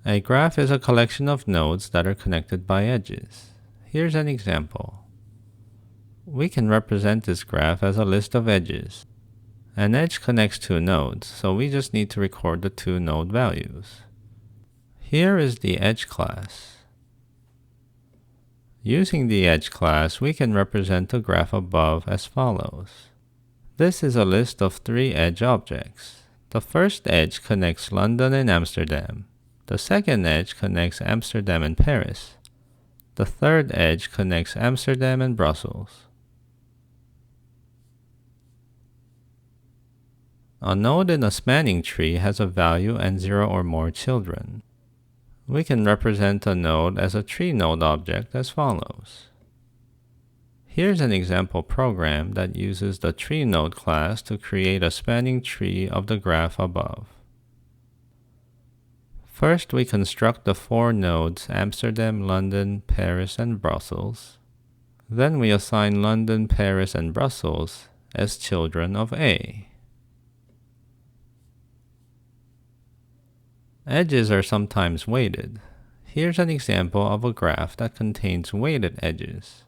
A graph is a collection of nodes that are connected by edges. Here's an example. We can represent this graph as a list of edges. An edge connects two nodes, so we just need to record the two node values. Here is the edge class. Using the edge class, we can represent the graph above as follows. This is a list of 3 edge objects. The first edge connects London and Amsterdam. The second edge connects Amsterdam and Paris. The third edge connects Amsterdam and Brussels. A node in a spanning tree has a value and 0 or more children. We can represent a node as a tree node object as follows. Here's an example program that uses the tree node class to create a spanning tree of the graph above. First, we construct the 4 nodes Amsterdam, London, Paris, and Brussels. Then we assign London, Paris, and Brussels as children of A. Edges are sometimes weighted. Here's an example of a graph that contains weighted edges.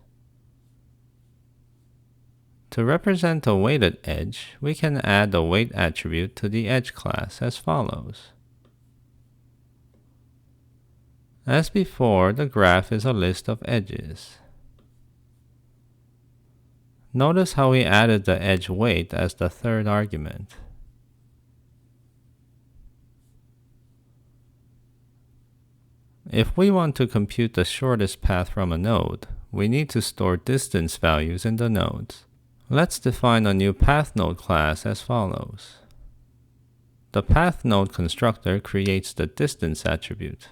To represent a weighted edge, we can add the weight attribute to the edge class as follows. As before, the graph is a list of edges. Notice how we added the edge weight as the third argument. If we want to compute the shortest path from a node, we need to store distance values in the nodes. Let's define a new path node class as follows. The path node constructor creates the distance attribute.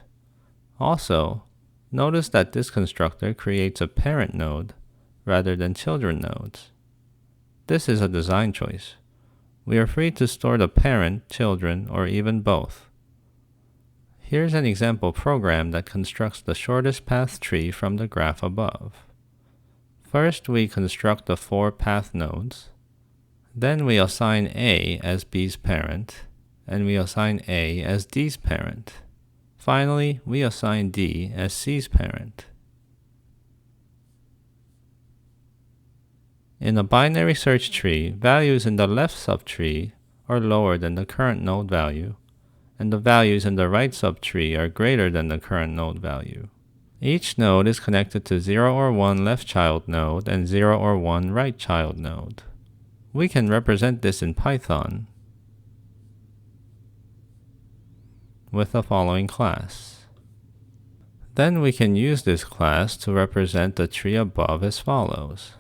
Also, notice that this constructor creates a parent node rather than children nodes. This is a design choice. We are free to store the parent, children, or even both. Here's an example program that constructs the shortest path tree from the graph above. First, we construct the 4 path nodes. Then we assign A as B's parent, and we assign A as D's parent. Finally, we assign D as C's parent. In a binary search tree, values in the left subtree are lower than the current node value, and the values in the right subtree are greater than the current node value. Each node is connected to 0 or 1 left child node and 0 or 1 right child node. We can represent this in Python with the following class. Then we can use this class to represent the tree above as follows.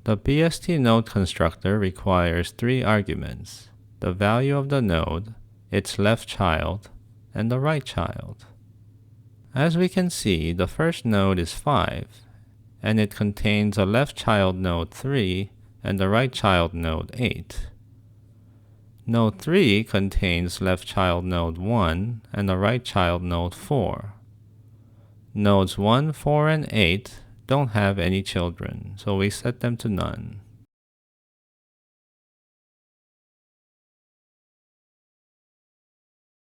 The BST node constructor requires 3 arguments: the value of the node, its left child, and the right child. As we can see, the first node is 5, and it contains a left child node 3 and a right child node 8. Node 3 contains left child node 1 and a right child node 4. Nodes 1, 4, and 8 don't have any children, so we set them to none.